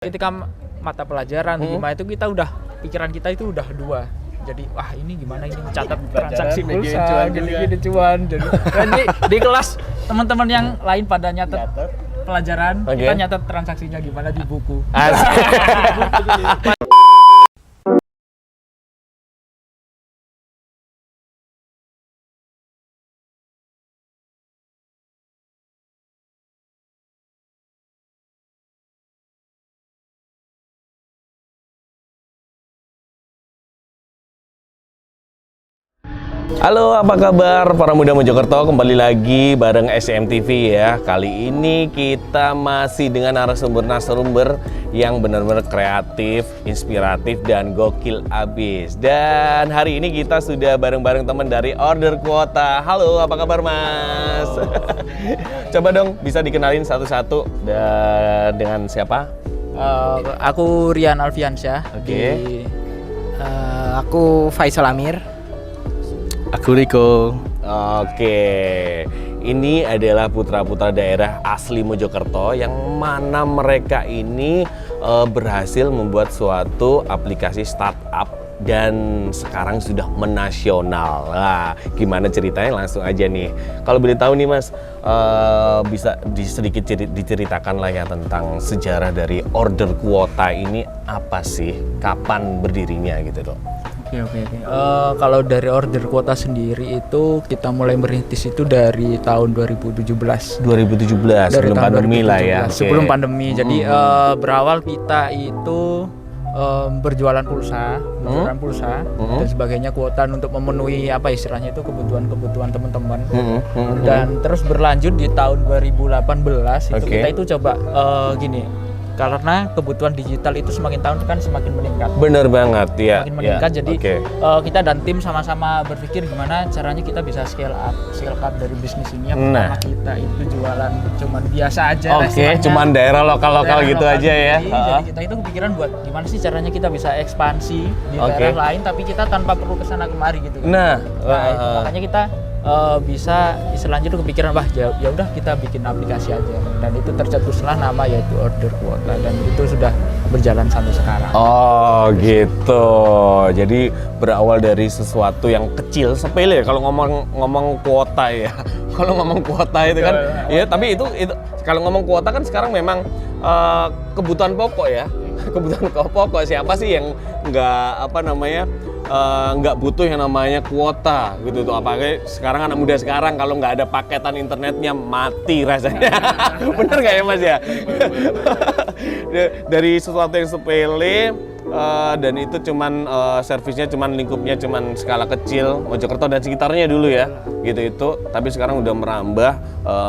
Ketika mata pelajaran gimana itu kita udah pikiran kita itu udah dua. Jadi wah ini gimana ini mencatat transaksi pulsa gini-gini cuan. Jadi di kelas teman-teman yang lain pada nyatet pelajaran, kita nyatet transaksinya gimana di buku. Halo, apa kabar para muda Mojokerto? Kembali lagi bareng SMTV ya. Kali ini kita masih dengan narasumber yang benar-benar kreatif, inspiratif, dan gokil abis. Dan hari ini kita sudah bareng-bareng teman dari Order Kuota. Halo, apa kabar Mas? Coba dong bisa dikenalin satu-satu dengan siapa? Aku Rian Alfiansyah. Oke. Aku Faisal Amir. Aku Riko. Oke, ini adalah putra-putra daerah asli Mojokerto yang mana mereka ini berhasil membuat suatu aplikasi startup dan sekarang sudah menasional. Nah, gimana ceritanya? Langsung aja nih. Kalau boleh tahu nih Mas, bisa sedikit diceritakan lah ya tentang sejarah dari Order Kuota ini apa sih? Kapan berdirinya gitu dong? Oke. Kalau dari Order Kuota sendiri itu kita mulai merintis itu dari tahun 2017. 2017 sebelum pandemi lah ya. Sebelum pandemi. Jadi berawal kita itu berjualan pulsa, dan sebagainya, kuota untuk memenuhi apa istilahnya itu kebutuhan teman-teman. Dan terus berlanjut di tahun 2018 itu kita itu coba gini. Karena kebutuhan digital itu semakin tahun kan semakin meningkat. Bener banget ya. Semakin meningkat, jadi kita dan tim sama-sama berpikir gimana caranya kita bisa scale up dari bisnis ini. Yang pertama kita itu jualan cuman biasa aja. Cuman daerah lokal gitu aja ya. Jadi kita itu kepikiran buat gimana sih caranya kita bisa ekspansi di daerah lain tapi kita tanpa perlu kesana kemari gitu. Makanya kita bisa istilahnya itu kepikiran ya udah kita bikin aplikasi aja, dan itu tercetuslah nama yaitu Order Kuota, dan itu sudah berjalan sampai sekarang. Oh gitu. Jadi berawal dari sesuatu yang kecil, sepele kalau ngomong kuota ya. Kalau ngomong kuota itu kan ya, tapi itu kalau ngomong kuota kan sekarang memang kebutuhan pokok ya. Kebutuhan pokok, siapa sih yang nggak butuh yang namanya kuota gitu tuh, apalagi sekarang anak muda sekarang kalau nggak ada paketan internetnya mati rasanya. Bener nggak ya Mas ya? Dari sesuatu yang sepele dan itu cuman servisnya cuman lingkupnya cuman skala kecil Mojokerto dan sekitarnya dulu ya gitu itu, tapi sekarang udah merambah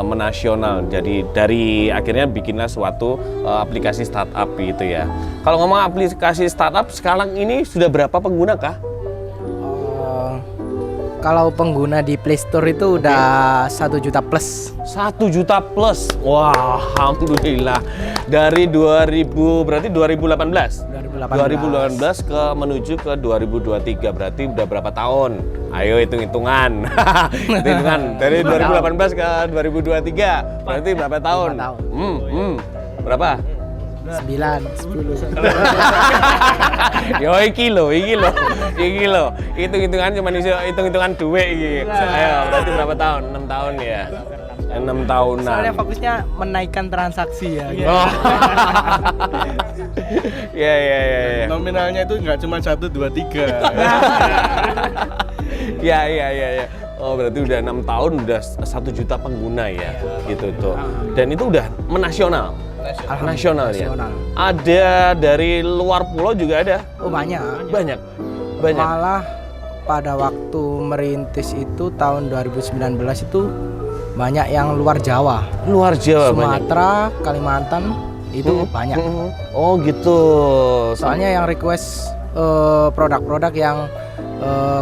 menasional. Jadi dari akhirnya bikinlah suatu aplikasi startup gitu ya. Kalau ngomong aplikasi startup sekarang ini sudah berapa pengguna kah? Kalau pengguna di Play Store itu udah 1 juta plus. 1 juta plus. Wah, alhamdulillah. Dari 2018 ke menuju ke 2023, berarti udah berapa tahun? Ayo hitung-hitungan. Hitung-hitungan dari 2018 ke 2023. Berarti berapa tahun? Berapa? 9, 10. Yo iki lo. Hitung-hitungan cuma hitung-hitungan duit iki. Ayo, berarti berapa tahun? 6 tahun ya. 6 tahunan. Soalnya fokusnya menaikkan transaksi ya. Ya. Nominalnya itu nggak cuma 1, 2, 3. Ya. Oh, berarti udah 6 tahun udah 1 juta pengguna ya. Gitu tuh. Dan itu udah menasional. Nasional ya. Ada dari luar pulau juga ada. Oh, banyak. Malah pada waktu merintis itu tahun 2019 itu banyak yang luar Jawa. Sumatera, banyak. Kalimantan itu banyak. Oh gitu. Soalnya yang request produk-produk yang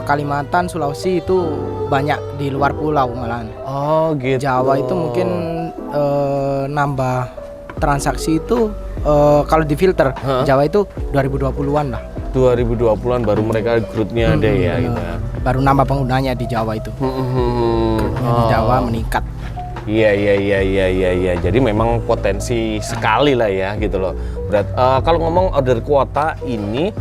Kalimantan, Sulawesi itu banyak di luar pulau malahan. Oh gitu. Jawa itu mungkin nambah transaksi itu kalau difilter Jawa itu 2020-an lah. 2020-an baru mereka grupnya ada ya gitu. Baru nambah penggunanya di Jawa itu. Grupnya di Jawa meningkat. Iya. Jadi memang potensi sekali lah ya gitu loh. Kalau ngomong order kuota ini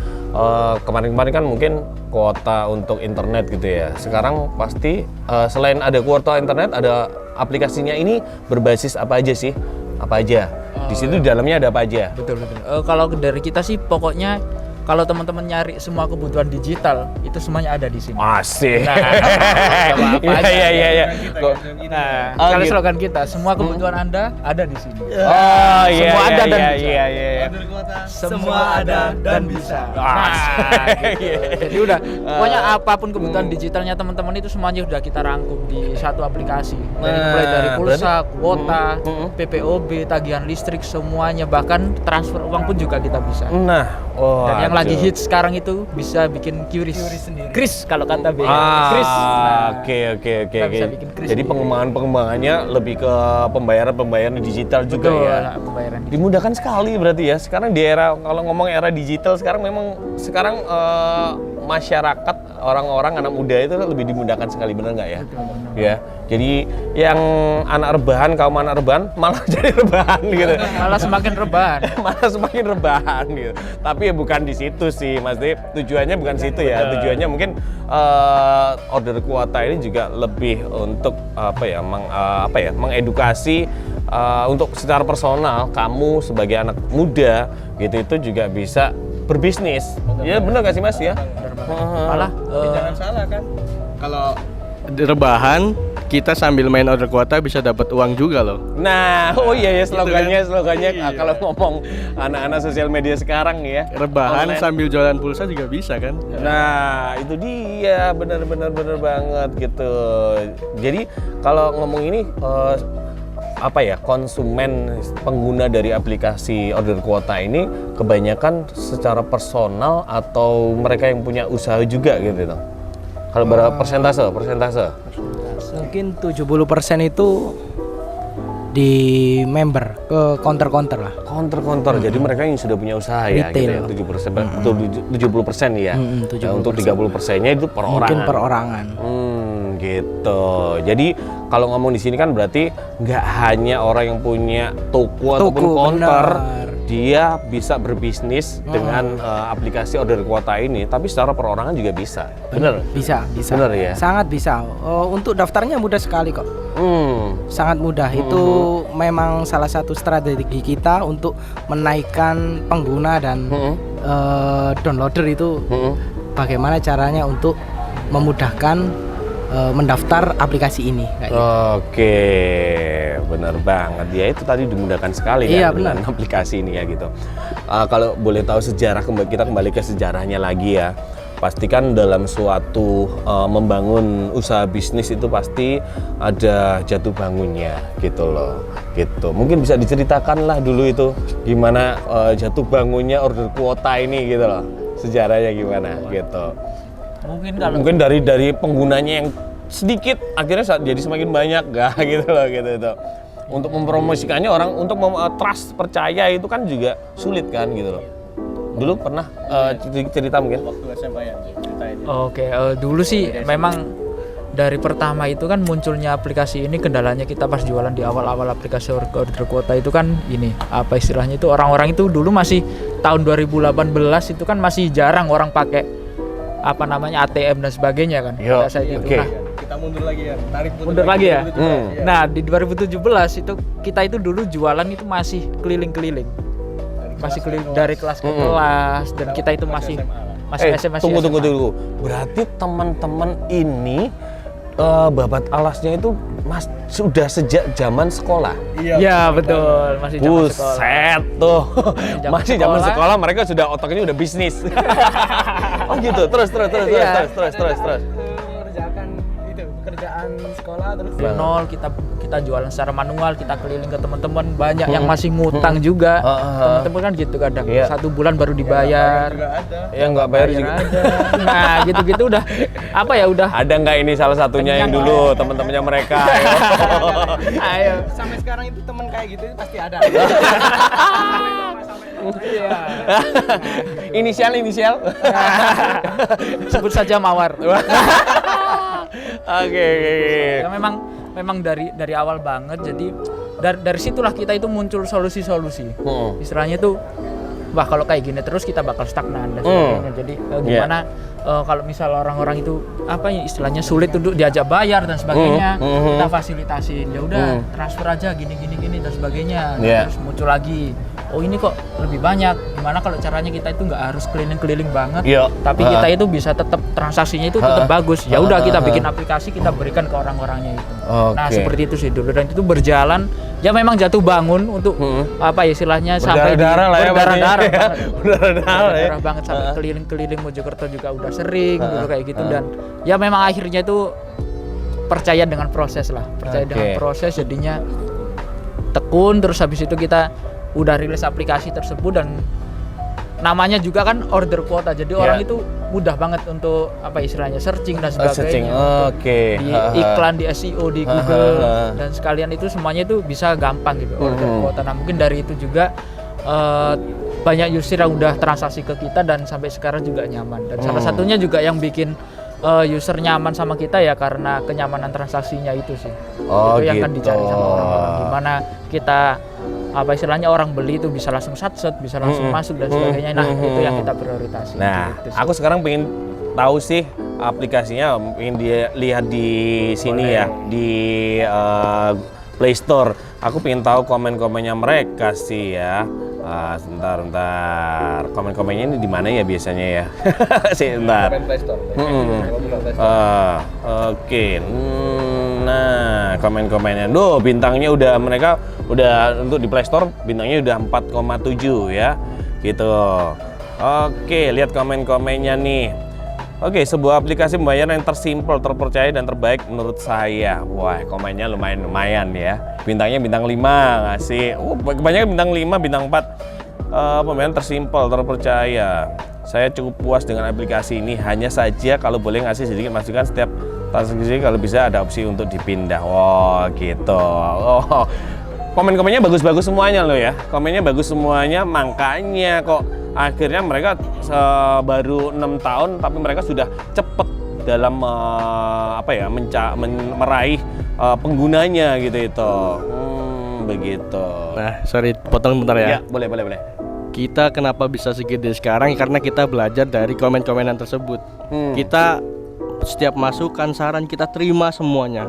kemarin-kemarin kan mungkin kuota untuk internet gitu ya. Sekarang pasti selain ada kuota internet, ada aplikasinya ini berbasis apa aja sih? Apa aja? Di situ di dalamnya ada apa aja? Betul. Kalau dari kita sih pokoknya kalau teman-teman nyari semua kebutuhan digital itu semuanya ada di sini. Asik. Nah, apa aja. Iya. Nah, Oh, kalau gitu. slogan kita semua kebutuhan Anda ada di sini. Oh iya. Semua ada dan bisa. Iya. Semua ada dan bisa. Iya. Jadi udah pokoknya apapun kebutuhan digitalnya teman-teman itu semuanya udah kita rangkum di satu aplikasi. Mulai dari pulsa, kuota, PPOB, tagihan listrik semuanya, bahkan transfer uang pun juga kita bisa. Nah, Dan yang lagi hits sekarang itu bisa bikin QRIS sendiri. Kris kalau kata B. Kris. Oke. kita bisa bikin kris Jadi sendiri. pengembangannya lebih ke pembayaran digital juga Betul, ya. pembayaran digital. Dimudahkan sekali berarti ya. Sekarang di era, kalau ngomong era digital sekarang memang masyarakat, orang-orang anak muda itu lebih dimudahkan sekali, benar nggak ya? Ya. Jadi yang kaum anak rebahan malah jadi rebahan gitu. Malah semakin rebahan. Malah semakin rebahan gitu. Tapi ya bukan di situ sih, Mas Dip. Tujuannya bukan situ ya. Tujuannya mungkin order kuota ini juga lebih untuk mengedukasi untuk secara personal kamu sebagai anak muda gitu itu juga bisa berbisnis. Ya benar nggak sih Mas ya? Malah Jangan salah kan. Kalau rebahan kita sambil main order kuota bisa dapat uang juga loh. Nah, oh iya ya slogannya Iya. kalau ngomong anak-anak sosial media sekarang nih ya. Rebahan online. sambil jualan pulsa juga bisa kan? Nah, itu dia benar banget gitu. Jadi kalau ngomong ini konsumen pengguna dari aplikasi order kuota ini kebanyakan secara personal atau mereka yang punya usaha juga gitu. Kalau berapa persentase? Mungkin 70% itu di member ke counter lah. Counter. Jadi mereka yang sudah punya usaha ya Retail. gitu ya. 70% ya. 70%. Nah, untuk 30%-nya itu perorangan. Mungkin perorangan. Gitu. Jadi kalau ngomong di sini kan berarti nggak hanya orang yang punya toko ataupun counter, benar. dia bisa berbisnis dengan aplikasi order kuota ini, tapi secara perorangan juga bisa. Bener? Bisa. Bener ya? Sangat bisa. Untuk daftarnya mudah sekali kok. Sangat mudah. Itu memang salah satu strategi kita untuk menaikkan pengguna dan downloader itu. Bagaimana caranya untuk memudahkan mendaftar aplikasi ini kayak gitu. Oke, benar banget. Ya itu tadi dimudahkan sekali Iya, kan dengan aplikasi ini ya gitu. Kalau boleh tahu sejarah, kita kembali ke sejarahnya lagi ya. Pastikan dalam suatu membangun usaha bisnis itu pasti ada jatuh bangunnya gitu loh. Gitu. Mungkin bisa diceritakan lah dulu itu gimana jatuh bangunnya order kuota ini gitu loh. Sejarahnya gimana gitu. Mungkin dari penggunanya yang sedikit akhirnya jadi semakin banyak gitu loh gitu itu. Untuk mempromosikannya orang untuk trust percaya itu kan juga sulit kan gitu loh. Dulu pernah cerita mungkin Waktu SMA ya ceritain. Oke, dulu sih memang dari pertama itu kan munculnya aplikasi ini, kendalanya kita pas jualan di awal-awal aplikasi order kuota itu kan ini apa istilahnya itu, orang-orang itu dulu masih tahun 2018 itu kan masih jarang orang pakai ATM dan sebagainya kan. Yo, pada saat itu. oke. Nah, Kita mundur lagi ya. Tarik mundur lagi ya? Iya. Nah, di 2017 itu kita itu dulu jualan itu masih keliling-keliling. Masih keliling dari kelas ke kelas, dan kita itu masih SMA. Tunggu. Berarti teman-teman ini babat alasnya itu sudah sejak zaman sekolah. Iya, betul, masih zaman sekolah. Buset tuh. zaman Masih zaman sekolah. sekolah mereka sudah otaknya udah bisnis. Oh gitu. Terus. Mengerjakan itu pekerjaan sekolah terus Dari nol kita jualan secara manual, kita keliling ke teman-teman, banyak yang masih ngutang juga. Teman-teman kan gitu kadang. Iya. 1 bulan baru dibayar. Juga ada. Ya nggak bayar juga. Ada. Nah, gitu-gitu udah udah Ada nggak ini salah satunya yang dulu teman-temannya mereka? ayo. sampai sekarang itu teman kayak gitu pasti ada. Iya. Inisial. Sebut saja Mawar. Oke. Ya memang memang dari awal banget. Jadi dari situlah kita itu muncul solusi-solusi. Istilahnya itu wah kalau kayak gini terus kita bakal stagnan dan sebagainya. Jadi gimana kalau misal orang-orang itu apa ya istilahnya sulit untuk diajak bayar dan sebagainya, kita fasilitasin. Ya udah transfer aja gini dan sebagainya. Terus muncul lagi, oh ini kok lebih banyak. Gimana kalau caranya kita itu nggak harus keliling-keliling banget, tapi kita itu bisa tetap transaksinya itu tetap bagus. Ya udah kita bikin aplikasi, kita berikan ke orang-orangnya itu. Nah seperti itu sih dulu, dan itu berjalan. Ya memang jatuh bangun untuk apa ya istilahnya sampai berdarah-darah banget sampai keliling-keliling Mojokerto juga udah sering dulu kayak gitu. Dan ya memang akhirnya itu percaya dengan proses lah, dengan proses, jadinya tekun. Terus habis itu kita udah rilis aplikasi tersebut dan namanya juga kan order kuota, jadi orang itu mudah banget untuk apa istilahnya searching dan sebagainya. Di iklan, di SEO, di Google dan sekalian itu semuanya itu bisa gampang gitu order kuota. Nah mungkin dari itu juga banyak user yang udah transaksi ke kita dan sampai sekarang juga nyaman. Dan salah satunya juga yang bikin user nyaman sama kita ya karena kenyamanan transaksinya itu sih. Itu yang kan dicari sama orang-orang, gimana kita apa istilahnya orang beli itu bisa langsung satset, bisa langsung masuk dan sebagainya. Nah itu yang kita prioritaskan. Nah gitu aku sekarang pengen tahu sih aplikasinya, pengen dia lihat di sini ya di Play Store. Aku pengen tahu komen-komennya mereka sih ya. Sebentar. Komen-komennya ini di mana ya biasanya ya? Sebentar. Play Store. Oke. Nah, komen-komennya. Duh, bintangnya mereka udah untuk di Play Store bintangnya udah 4,7 ya. Gitu. Oke, lihat komen-komennya nih. Oke, sebuah aplikasi pembayaran yang tersimpel, terpercaya dan terbaik menurut saya. Wah, komennya lumayan ya. Bintangnya bintang 5 ngasih. Kebanyakan bintang 5, bintang 4. Pembayaran tersimpel, terpercaya. Saya cukup puas dengan aplikasi ini. Hanya saja kalau boleh ngasih sedikit masukan setiap transaksi kalau bisa ada opsi untuk dipindah. Wow, gitu. Oh. Komen-komennya bagus-bagus semuanya loh ya. Komennya bagus semuanya, makanya kok akhirnya mereka baru 6 tahun tapi mereka sudah cepet dalam meraih penggunanya gitu itu. Begitu. Nah, sorry potong bentar ya. Ya, boleh. Kita kenapa bisa segede sekarang karena kita belajar dari komen-komenan tersebut. Kita setiap masukan, saran kita terima semuanya.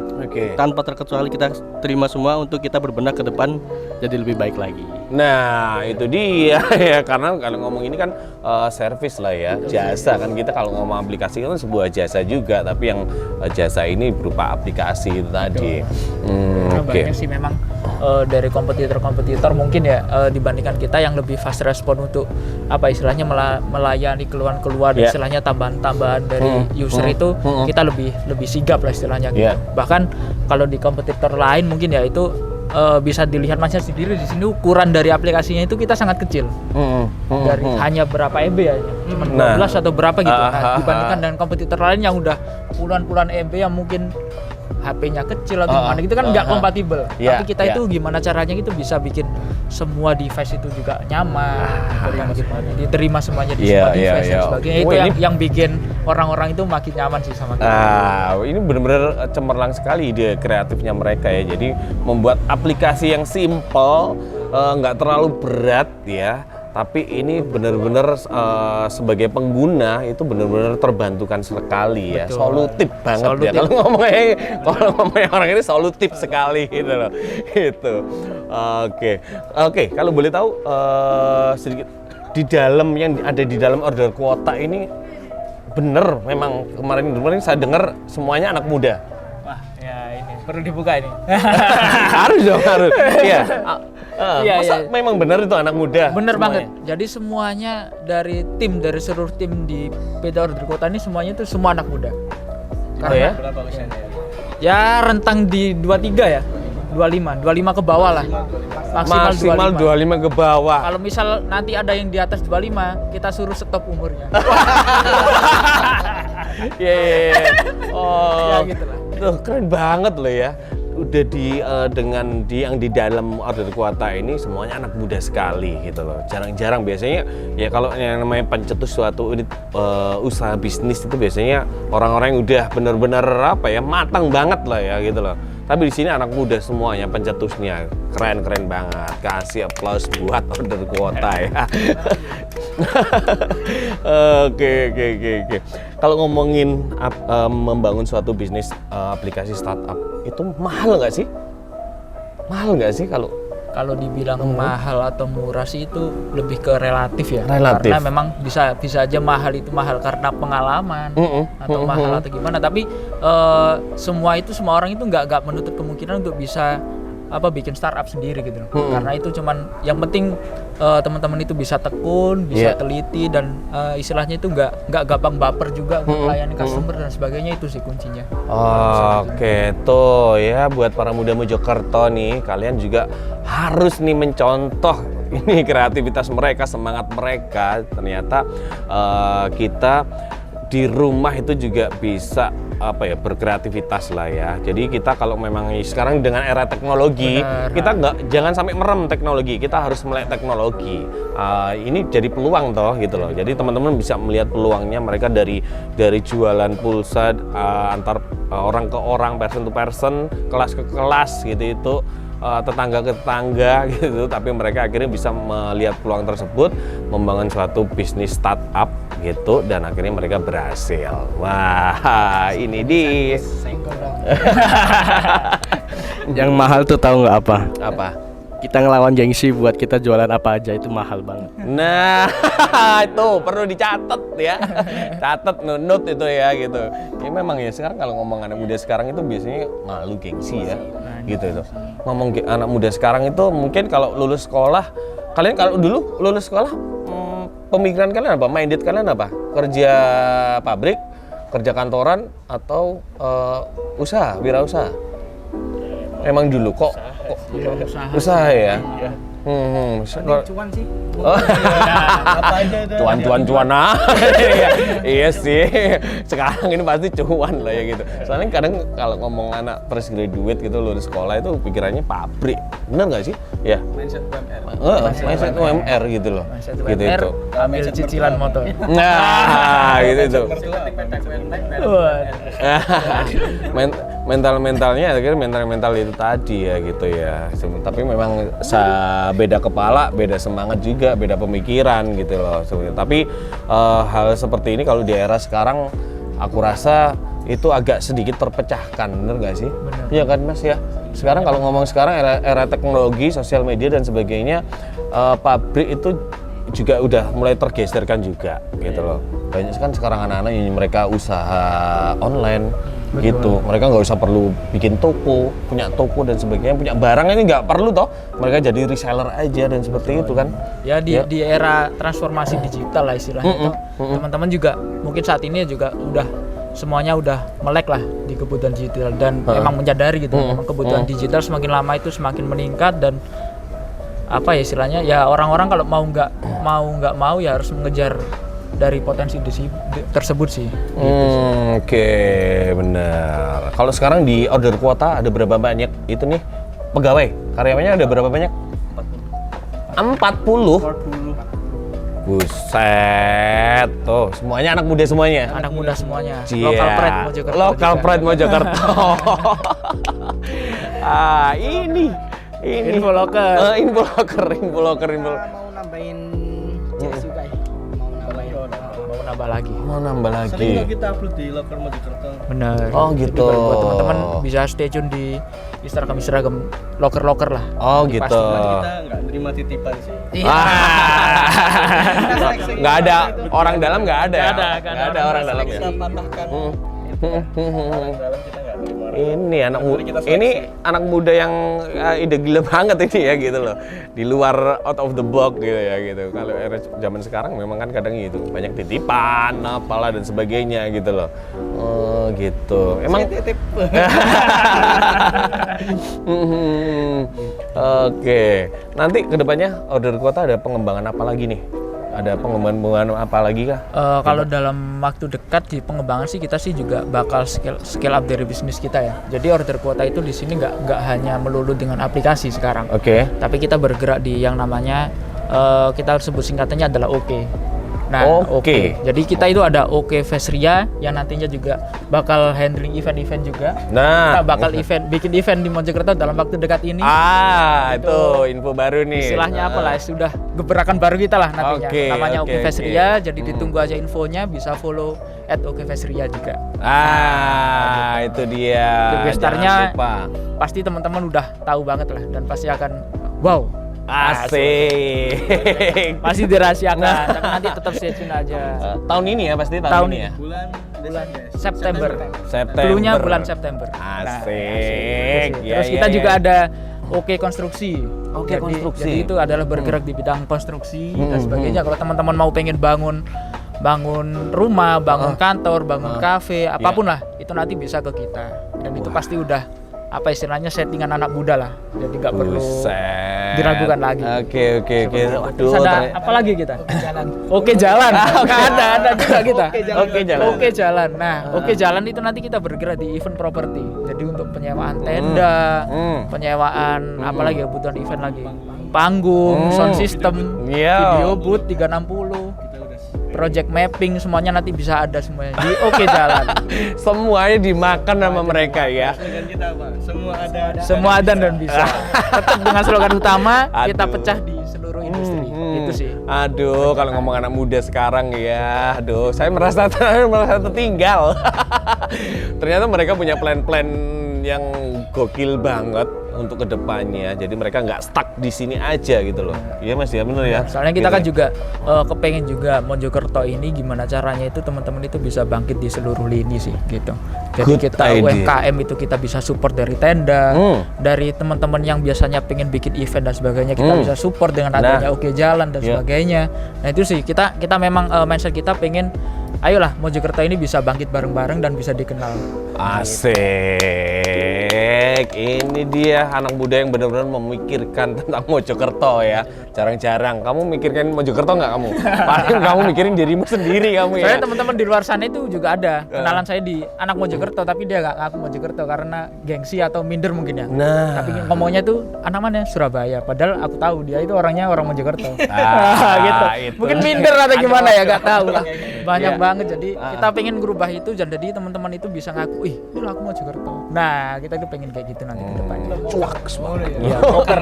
Tanpa terkecuali kita terima semua untuk kita berbenah ke depan jadi lebih baik lagi. Nah itu dia ya, karena kalau ngomong ini kan service lah ya, jasa kan. Kita kalau ngomong aplikasi kan sebuah jasa juga, tapi yang jasa ini berupa aplikasi itu tadi. Banyak sih memang dari kompetitor mungkin ya dibandingkan kita yang lebih fast respon untuk apa istilahnya melayani keluhan-keluhan, istilahnya tambahan-tambahan dari user itu kita lebih sigap lah istilahnya gitu. Bahkan kalau di kompetitor lain mungkin ya itu bisa dilihat Mas sendiri di sini ukuran dari aplikasinya itu kita sangat kecil. Dari hanya berapa MB ya, cuma 12 atau berapa gitu. Dibandingkan dengan kompetitor lain yang udah puluhan MB yang mungkin HP-nya kecil atau gimana gitu kan nggak kompatibel. Tapi kita itu gimana caranya gitu bisa bikin semua device itu juga nyaman, diterima semuanya di semua device dan sebagainya. Itu yang bikin orang-orang itu makin nyaman sih sama kita. Ini benar-benar cemerlang sekali ide kreatifnya mereka ya. Jadi membuat aplikasi yang simple, nggak terlalu berat ya. Tapi ini benar-benar sebagai pengguna itu benar-benar terbantukan sekali ya. Solutif banget ya. Kalau ngomongnya orang ini solutif sekali gitu loh. Itu. Oke. Kalau boleh tahu sedikit di dalam yang ada di dalam order kuota ini bener memang kemarin saya dengar semuanya anak muda. Wah, ya ini perlu dibuka ini. Harus. Iya. Memang benar itu anak muda? Bener semuanya. Banget. Jadi semuanya dari seluruh tim di PT Order Kuota ini semuanya itu semua anak muda. Karena berapa usianya? Ya rentang di 23 ya. 25 ke bawah lah. Maksimal 25 ke bawah. Kalau misal nanti ada yang di atas 25, kita suruh stop umurnya. Ya gitu lah. Tuh keren banget loh ya. Udah yang di dalam order kuota ini semuanya anak muda sekali gitu loh. Jarang-jarang biasanya ya kalau yang namanya pencetus suatu unit usaha bisnis itu biasanya orang-orang yang udah benar-benar matang banget lah ya gitu loh. Tapi di sini anak muda semuanya pencetusnya. Keren banget. Kasih aplaus buat Order Kuota ya. Oke. Kalau ngomongin membangun suatu bisnis aplikasi startup itu mahal nggak sih? Mahal nggak sih kalau dibilang mahal atau murah sih itu lebih ke relatif ya. Relatif. Karena memang bisa aja mahal itu mahal karena pengalaman atau mahal atau gimana. Tapi semua orang itu nggak menutup kemungkinan untuk bisa bikin startup sendiri gitu. Karena itu cuman yang penting teman-teman itu bisa tekun, bisa teliti dan istilahnya itu nggak gampang baper juga untuk melayani customer dan sebagainya, itu sih kuncinya. Oke, tuh ya buat para muda Mojokerto nih, kalian juga harus nih mencontoh ini kreativitas mereka, semangat mereka. Ternyata kita di rumah itu juga bisa berkreativitas lah ya. Jadi kita kalau memang sekarang dengan era teknologi, kita jangan sampai merem teknologi, kita harus melek teknologi. Ini jadi peluang toh gitu loh. Jadi teman-teman bisa melihat peluangnya mereka dari jualan pulsa antar orang ke orang, person to person, kelas ke kelas gitu, itu tetangga ke tetangga gitu, tapi mereka akhirnya bisa melihat peluang tersebut, membangun suatu bisnis startup gitu, dan akhirnya mereka berhasil. Wah, ini dia. Yang mahal tuh tahu nggak apa? Apa? Kita ngelawan gengsi buat kita jualan apa aja itu mahal banget. Nah, itu perlu dicatat ya. Catat, note itu ya gitu. Ya memang ya sekarang kalau ngomong anak muda sekarang itu biasanya malu gengsi ya. Gitu itu. Ngomong anak muda sekarang itu mungkin kalau lulus sekolah, kalian kalau dulu lulus sekolah pemikiran kalian apa? Minded kalian apa? Kerja pabrik, kerja kantoran atau usaha, wirausaha? Emang dulu kok usaha ya? Iya. Cuan sih. Cuan iya sih. Sekarang ini pasti cuan lah ya gitu. Soalnya kadang kalau ngomong anak fresh graduate gitu lulus sekolah itu pikirannya pabrik. Bener nggak sih? Ya. Mindset UMR. Mindset UMR gitu loh. Gitu itu. Ambil cicilan motor. Nah, gitu itu. Mentalnya akhirnya mental itu tadi ya gitu ya. Tapi memang beda kepala, beda semangat juga, beda pemikiran gitu loh. Tapi hal seperti ini kalau di era sekarang aku rasa itu agak sedikit terpecahkan, bener nggak sih? Iya kan Mas ya. Sekarang kalau ngomong sekarang era teknologi, sosial media dan sebagainya, pabrik itu juga udah mulai tergeserkan juga gitu loh. Banyak kan sekarang anak-anak yang mereka usaha online. Betul. Gitu, mereka nggak usah perlu bikin toko, punya toko dan sebagainya, punya barang ini nggak perlu toh, mereka jadi reseller aja dan seperti itu kan. Ya di era transformasi digital lah istilahnya, teman-teman juga mungkin saat ini juga semuanya udah melek lah di kebutuhan digital dan memang menyadari gitu, memang kebutuhan digital semakin lama itu semakin meningkat dan istilahnya ya orang-orang kalau nggak mau ya harus mengejar dari potensi tersebut sih. Oke, benar. Kalau sekarang di Order Kuota ada berapa banyak itu nih pegawai? Karyawannya ada berapa banyak? 40. Buset, tuh semuanya anak muda semuanya. Anak muda semuanya. Yeah. Local pride Mojokerto. Local pride Mojokerto. Ini Infoloker. Infoloker. Mau nambahin jenis juga ya. Mau nambah lagi. Sering nggak kita upload di Loker Mojokerto. Benar. Oh gitu. Jadi buat teman-teman bisa stay tune di Instagram loker lah. Oh gitu. Kita nggak nerima titipan sih. Nggak ada orang dalam, nggak ada. Nggak ada orang dalam ya. Kita patahkan. Orang dalam kita nggak nerima. Ini anak muda yang ide gila banget ini ya gitu loh. Di luar out of the box gitu ya gitu. Kalau era zaman sekarang memang kan kadang gitu banyak titipan, apalah dan sebagainya gitu loh. Oh gitu. Emang titip. Oke. Nanti kedepannya Order Kuota ada pengembangan apa lagi nih? Ada pengembangan apa lagi kah? Kalau dalam waktu dekat di pengembangan sih kita sih juga bakal scale up dari bisnis kita ya. Jadi Order Kuota itu di sini nggak hanya melulu dengan aplikasi sekarang. Oke. Tapi kita bergerak di yang namanya kita sebut singkatannya adalah OK. Nah, Oke. Jadi kita itu ada Oke Vesria yang nantinya juga bakal handling event-event juga. Nah, Kita bakal bikin event di Mojokerto dalam waktu dekat ini. itu info baru nih. Istilahnya apa lah, sudah gebrakan baru kita lah nantinya. Oke, Namanya oke, Oke oke. Vesria, jadi ditunggu aja infonya, bisa follow @okevesria juga. Itu dia. Gestarnya Jangan lupa. pasti teman-teman udah tahu banget lah dan pasti akan wow. Asik. Masih dirahasiakan, tapi nanti tetap stay tune aja. Tahun ini ya pasti Tahun ini ini. ya. Bulan September. September. Dulunya bulan September. Asik. Ya, Terus kita ya, juga ya. ada Oke Konstruksi. Oke Konstruksi. Jadi itu adalah bergerak di bidang konstruksi dan sebagainya. Kalau teman-teman mau pengen bangun rumah, bangun kantor, bangun kafe, apapun lah, itu nanti bisa ke kita. Dan itu pasti udah apa istilahnya settingan anak muda lah. Jadi nggak perlu diragukan lagi. Oke. Terus ada apa lagi kita? Oke jalan. Ada juga kita. Oke jalan. Nah, Oke jalan itu nanti kita bergerak di event properti. Jadi untuk penyewaan tenda, penyewaan apalagi kebutuhan event lagi. Panggung, sound system, video booth 360. Project mapping semuanya nanti bisa ada semuanya di Oke Jalan. Semuanya dimakan sama mereka ya. Semua ada dan bisa. Tetap dengan slogan utama kita Aduh. pecah di seluruh industri. Itu sih. Aduh, kalau ngomong anak muda sekarang ya, aduh, saya merasa tertinggal. Ternyata mereka punya plan-plan yang gokil banget untuk kedepannya. Jadi mereka nggak stuck di sini aja gitu loh. Iya Mas ya, bener ya. Soalnya kita Gitu. kan juga kepengen juga Mojokerto ini gimana caranya itu teman-teman itu bisa bangkit di seluruh lini sih gitu. Jadi Good kita idea. UMKM itu kita bisa support dari tenda, dari teman-teman yang biasanya pengen bikin event dan sebagainya kita bisa support dengan adanya Oke Jalan dan sebagainya. Nah itu sih kita memang mindset kita pengen ayolah Mojokerto ini bisa bangkit bareng-bareng dan bisa dikenal. Asik. Ini dia anak muda yang benar-benar memikirkan tentang Mojokerto ya. Jarang-jarang. Kamu mikirkan Mojokerto nggak kamu? Paling kamu mikirin dirimu sendiri kamu ya. Soalnya teman-teman di luar sana itu juga ada kenalan saya di anak Mojokerto tapi dia nggak ngaku Mojokerto karena gengsi atau minder mungkin ya. Nah. Tapi ngomongnya tuh anak mana Surabaya. Padahal aku tahu dia itu orangnya orang Mojokerto. Gitu. Itu. Mungkin minder atau gimana ya nggak tahu lah. Banyak banget jadi kita pengen ngerubah itu dan jadi teman-teman itu bisa ngaku, ih ini aku Mojokerto. Nah kita itu pengen kayak gitu nanti ke depannya. Cuak semangat. Iya, poker.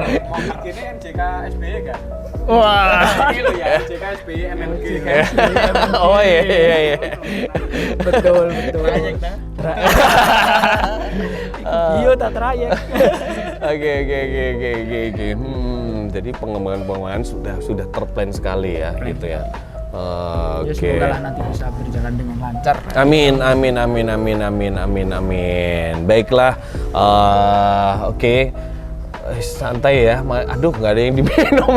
Ini MJK SBY kan? Wah. Ini loh ya, MJK SBY MNG kan? Oh iya. Betul. Iya tak trayek. Oke. Jadi pengembangan sudah terplan sekali ya gitu ya. Ya Oke. semoga lah nanti bisa berjalan dengan lancar. Amin. Baiklah. Oke. Santai ya. Aduh, nggak ada yang diminum.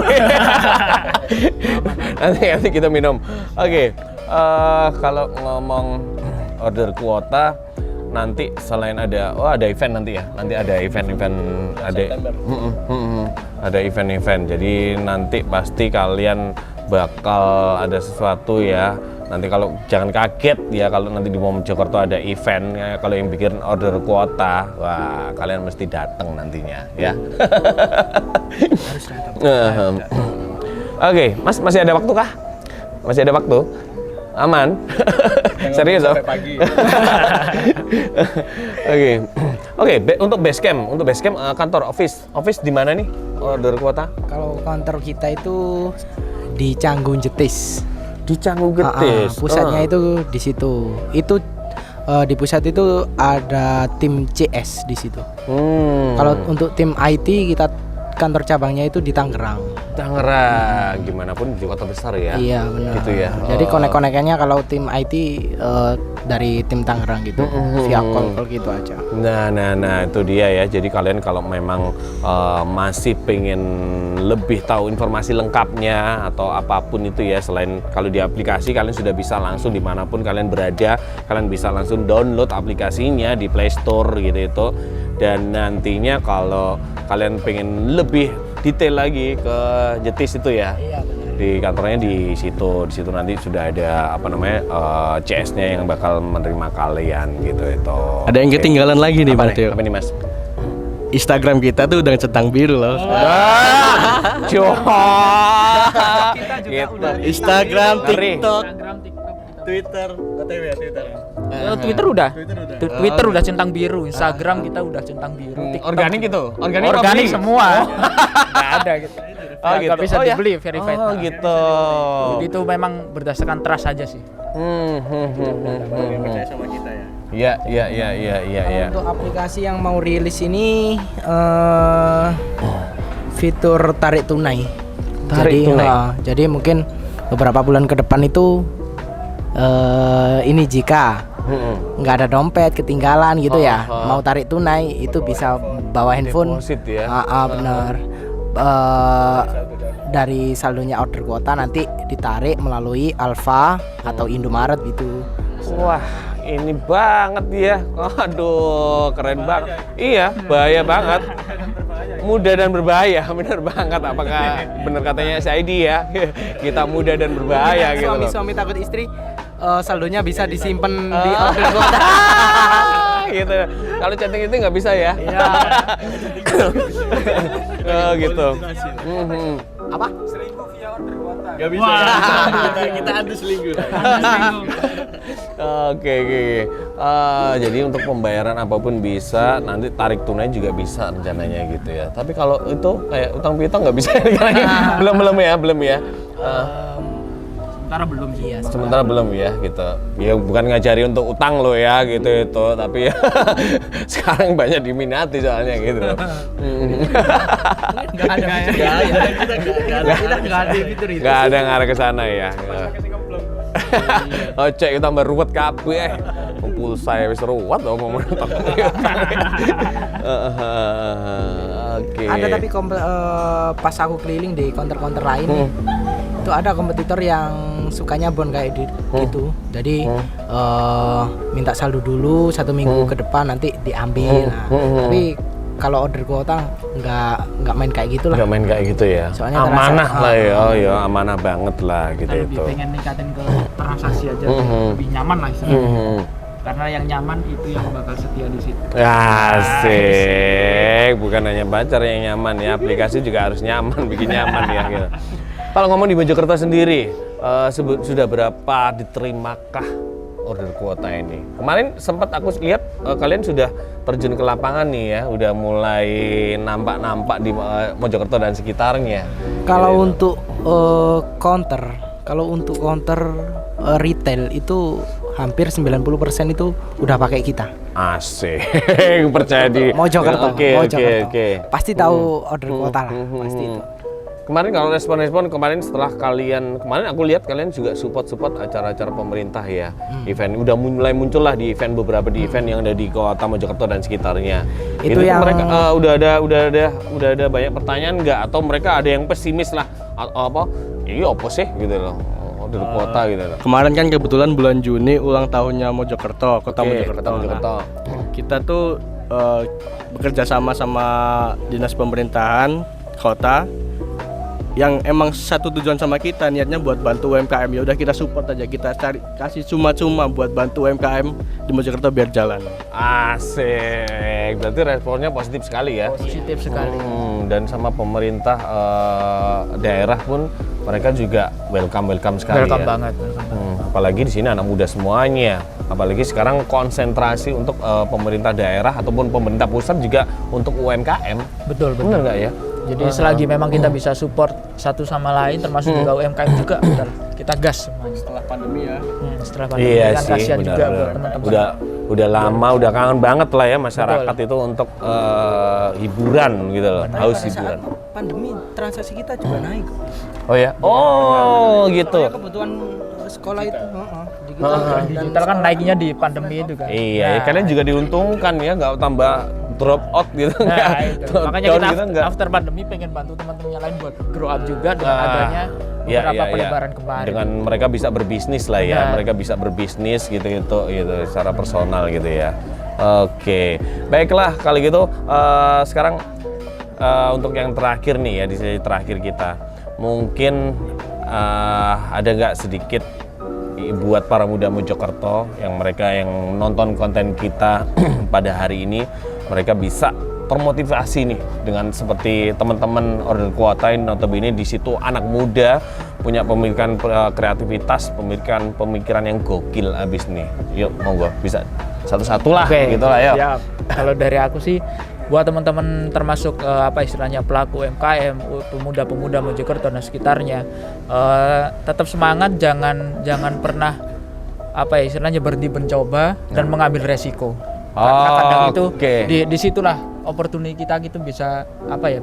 nanti kita minum. Oke. Kalau ngomong order kuota, nanti selain ada event nanti ya. Nanti ada event ada event. Jadi nanti pasti kalian bakal ada sesuatu ya. Nanti kalau jangan kaget ya kalau nanti di Mojokerto ada event ya, kalau yang bikin order kuota, wah kalian mesti datang nantinya ya. Harus datang. Oke, Mas masih ada waktu kah? Masih ada waktu? Aman? Serius loh? Oke, untuk base camp kantor office di mana nih order kuota? Kalau kantor kita itu di Canggu Jetis. Di Canggu Jetis. Pusatnya itu di situ. Itu di pusat itu ada tim CS di situ. Kalau untuk tim IT kita kantor cabangnya itu di Tangerang. Gimana pun di kota besar ya. Iya benar. Gitu ya. Jadi konek-konekannya kalau tim IT dari tim Tangerang gitu, via call gitu aja. Nah itu dia ya. Jadi kalian kalau memang masih pengen lebih tahu informasi lengkapnya atau apapun itu ya, selain kalau di aplikasi kalian sudah bisa langsung dimanapun kalian berada, kalian bisa langsung download aplikasinya di Play Store gitu itu. Dan nantinya kalau kalian pengen lebih detail lagi ke Jetis itu ya. Iya benar. Di kantornya di situ nanti sudah ada CS-nya yang bakal menerima kalian gitu itu. Ada yang ketinggalan lagi nih Apa Pak nih? Teo. Apa nih Mas? Instagram kita tuh udah centang biru loh. Gitu. Instagram, Ngeri. TikTok, Instagram, TikTok, Twitter, OTW ya Twitter. Twitter udah. Twitter udah centang biru, Instagram kita udah centang biru. TikTok Organik gitu. Organik organik apa semua. Nggak ada gitu. Nggak bisa ya? dibeli verified. Oh gitu. Jadi itu memang berdasarkan trust aja sih. Percaya sama kita ya. Iya. Untuk aplikasi yang mau rilis ini fitur tarik tunai. Tarik tunai. Jadi mungkin beberapa bulan ke depan itu ini jika nggak ada dompet ketinggalan gitu ya, mau tarik tunai itu bisa bawa handphone. Deposit ya. Benar. Dari saldonya order kuota nanti ditarik melalui Alfa atau Indomaret gitu. Wah, ini banget ya. Aduh, keren banget. Iya, bahaya banget. Mudah dan berbahaya, bener banget. Apakah bener katanya Saidi ya? Kita mudah dan berbahaya gitu loh. Suami takut istri saldonya bisa disimpan di order kuota. Gitu. Kalau chatting itu nggak bisa ya? Iya. Oh gitu. Apa? Gak bisa ya. Kita adu selingkuh. Oke. Jadi untuk pembayaran apapun bisa, nanti tarik tunai juga bisa rencananya gitu ya. Tapi kalau itu kayak utang piutang nggak bisa. belum ya. Sementara belum sih. Sementara belum ya gitu. Ya bukan ngajari untuk utang lo ya gitu itu, tapi ya sekarang banyak diminati soalnya gitu. Nggak ada fitur itu. Nggak ada ngarah ke sana ya. Oh cek kita tambah ruwet kabeh. Pulsa ya wis ruwet loh ngomong. Oke. Ada tapi pas aku keliling di counter-counter lain itu ada kompetitor yang sukanya bon kayak gitu. Jadi minta saldo dulu 1 minggu ke depan nanti diambil. Tapi kalau order kuota nggak main kayak gitu lah. Nggak main kayak gitu ya. Soalnya amanah terasa, lah ya, oh ya amanah banget lah gitu Kita lebih itu. pengen ningkatin ke transaksi aja, lebih nyaman lah istilahnya. Karena yang nyaman itu yang bakal setia di situ. Asik, bukan hanya pacar yang nyaman ya, aplikasi juga harus nyaman, bikin nyaman ya. Gitu. Kalau ngomong di Mojokerto sendiri, sudah berapa diterimakah order kuota ini? Kemarin sempat aku lihat kalian sudah terjun ke lapangan nih ya, udah mulai nampak-nampak di Mojokerto dan sekitarnya. Kalau untuk counter retail itu hampir 90% itu udah pakai kita. Asik, percaya di Mojokerto. Oke. Pasti tahu order kuota lah, pasti itu. Kemarin kalau respon-respon kemarin aku lihat kalian juga support acara-acara pemerintah ya, event udah mulai muncul lah di event beberapa event yang ada di kota Mojokerto dan sekitarnya. Itu yang mereka udah ada banyak pertanyaan nggak, atau mereka ada yang pesimis lah apa sih gitu loh order kuota gitu loh. Kemarin kan kebetulan bulan Juni ulang tahunnya Mojokerto, kota Mojokerto. Mojokerto. Kita tuh bekerja sama dinas pemerintahan kota yang emang satu tujuan sama kita, niatnya buat bantu UMKM. Ya udah kita support aja, kita kasih cuma-cuma buat bantu UMKM di Mojokerto biar jalan. Asik, berarti responnya positif sekali ya. Positif sekali. Dan sama pemerintah daerah pun mereka juga welcome sekali. Welcome ya. banget. Apalagi di sini anak muda semuanya. Apalagi sekarang konsentrasi untuk pemerintah daerah ataupun pemerintah pusat juga untuk UMKM. Betul. Benar nggak ya? Jadi selagi memang kita bisa support satu sama lain, termasuk juga UMKM juga, udah kita gas semuanya. Setelah pandemi ya. Setelah pandemi Iya kan sih, kasihan juga buat benar. teman-teman. Udah lama, udah kangen banget lah ya masyarakat itu untuk hiburan gitu loh, haus hiburan. Pandemi transaksi kita juga naik. Oh ya? Oh gitu. Soalnya kebutuhan sekolah itu Digital kan naiknya di pandemi itu kan. Iya, kalian juga diuntungkan ya, nggak tambah drop out gitu. Nah, itu. Makanya Down kita gitu, nggak. after pandemi pengen bantu teman-teman yang lain buat grow up juga dengan adanya beberapa pelebaran kemarin. Dengan mereka bisa berbisnis lah ya, Benar. mereka bisa berbisnis gitu secara personal gitu ya. Oke, baiklah kalau gitu sekarang untuk yang terakhir nih ya, di sesi terakhir kita mungkin ada nggak sedikit buat para muda Mojokerto yang mereka yang nonton konten kita pada hari ini, mereka bisa termotivasi nih dengan seperti teman-teman Order Kuota ini, notabene di situ anak muda punya pemikiran kreativitas, pemikiran yang gokil abis nih. Yuk monggo bisa satu-satu lah gitu lah ya. Siap. Kalau dari aku sih buat teman-teman termasuk istilahnya pelaku UMKM, pemuda-pemuda Mojokerto dan sekitarnya, tetap semangat, jangan pernah istilahnya berhenti mencoba dan mengambil resiko. Karena kadang itu disitulah opportunity kita gitu bisa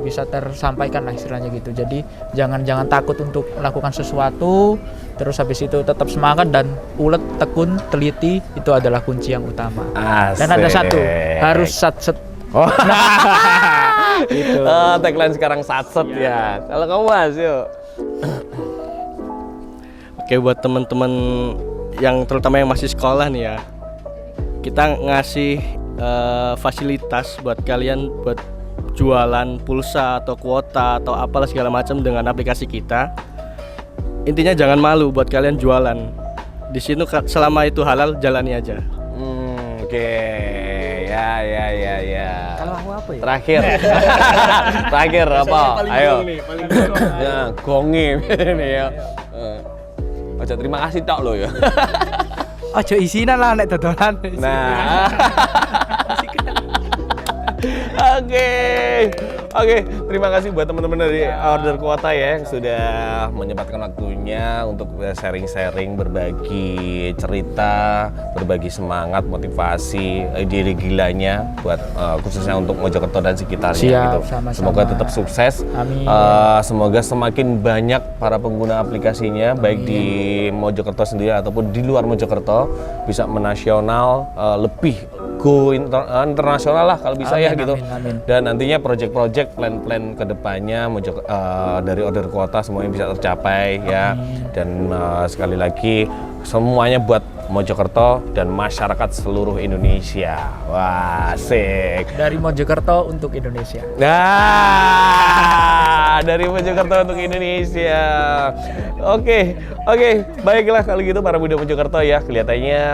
bisa tersampaikan lah istilahnya gitu. Jadi jangan takut untuk melakukan sesuatu, terus habis itu tetap semangat dan ulet, tekun, teliti, itu adalah kunci yang utama. Asik. Dan ada satu, harus satset. Itu tagline sekarang satset ya. Kalau kamu Mas, yuk. Oke, buat teman-teman yang terutama yang masih sekolah nih ya, kita ngasih fasilitas buat kalian buat jualan pulsa atau kuota atau apalah segala macam dengan aplikasi kita. Intinya jangan malu buat kalian jualan. Di sini selama itu halal, jalani aja. Oke. Ya. Kalau aku apa ya? Terakhir apa? Ayo. Ya, gongi ini ya. Ojo terima kasih tok lo ya. Ojo isinan lah nek dodolan. Nah. Oke, terima kasih buat teman-teman dari Order Kuota ya yang sudah menyempatkan waktunya untuk sharing-sharing, berbagi cerita, berbagi semangat, motivasi, ide gilanya buat khususnya untuk Mojokerto dan sekitarnya. Siap, gitu. sama-sama. Semoga tetap sukses. Amin. Semoga semakin banyak para pengguna aplikasinya baik di Mojokerto sendiri ataupun di luar Mojokerto bisa menasional, lebih go internasional lah kalau bisa ya gitu. Amin. Dan nantinya project-project plan-plan kedepannya dari Order Kuota semuanya bisa tercapai ya. Dan sekali lagi semuanya buat Mojokerto dan masyarakat seluruh Indonesia. Wah, asik. Dari Mojokerto untuk Indonesia. Nah, dari Mojokerto untuk Indonesia. Oke, baiklah kalau gitu para muda Mojokerto ya. Kelihatannya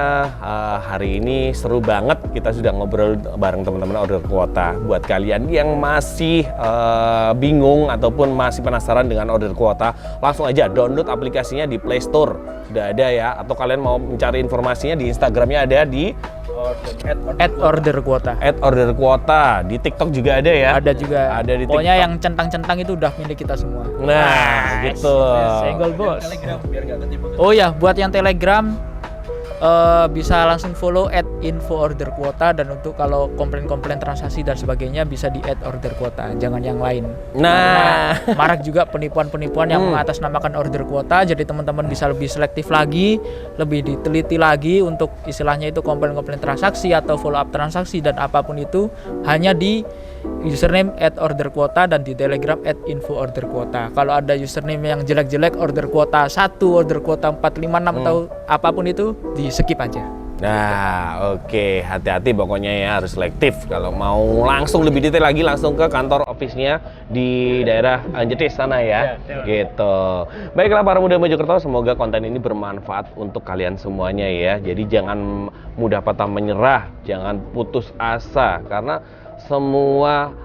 hari ini seru banget. Kita sudah ngobrol bareng teman-teman Order Kuota. Buat kalian yang masih bingung ataupun masih penasaran dengan Order Kuota, langsung aja download aplikasinya di Play Store. Sudah ada ya. Atau kalian mau mencari informasinya di Instagramnya ada di @orderkuota. @orderkuota. Di TikTok juga ada ya. Ada juga. Ada di Pokoknya TikTok. yang centang-centang itu udah milik kita semua. Nah, gitu. Senggol bos. Oh ya, buat yang Telegram bisa langsung follow @info_orderkuota, dan untuk kalau komplain-komplain transaksi dan sebagainya bisa di @orderkuota, jangan yang lain. Nah, Karena marak juga penipuan-penipuan yang mengatasnamakan Order Kuota, jadi teman-teman bisa lebih selektif lagi, lebih diteliti lagi untuk istilahnya itu komplain-komplain transaksi atau follow up transaksi dan apapun itu hanya di username @orderkuota dan di Telegram @info_orderkuota. Kalau ada username yang jelek-jelek Order Kuota 1, Order Kuota 456 atau apapun itu di skip aja. nah, oke. Hati-hati pokoknya ya, harus selektif. Kalau mau langsung lebih detail lagi, langsung ke kantor office-nya di daerah Anjetis sana ya. Gitu. Baiklah para muda Mojokerto, semoga konten ini bermanfaat untuk kalian semuanya ya. Jadi jangan mudah patah menyerah, jangan putus asa, karena semua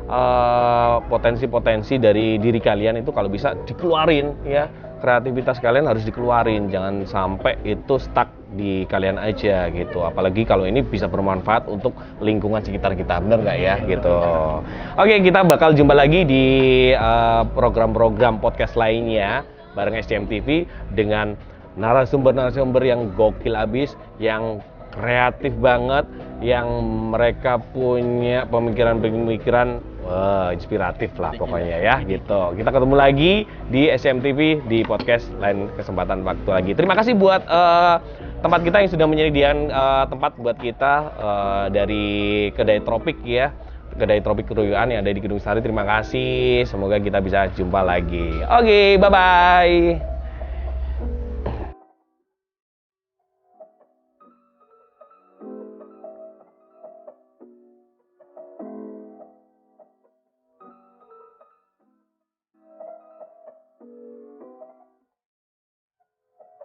potensi-potensi dari diri kalian itu kalau bisa dikeluarin ya. Kreativitas kalian harus dikeluarin, jangan sampai itu stuck di kalian aja gitu. Apalagi kalau ini bisa bermanfaat untuk lingkungan sekitar kita, bener nggak ya gitu. Oke, kita bakal jumpa lagi di program-program podcast lainnya bareng SCM TV dengan narasumber-narasumber yang gokil abis, yang kreatif banget, yang mereka punya pemikiran-pemikiran inspiratif lah pokoknya ya gitu. Kita ketemu lagi di SCM TV di podcast lain kesempatan waktu lagi. Terima kasih buat tempat kita yang sudah menyediakan tempat buat kita dari Kedai Tropik ya. Kedai Tropik Keruyuan yang ada di Gedung Sari. Terima kasih. Semoga kita bisa jumpa lagi. Oke, bye-bye.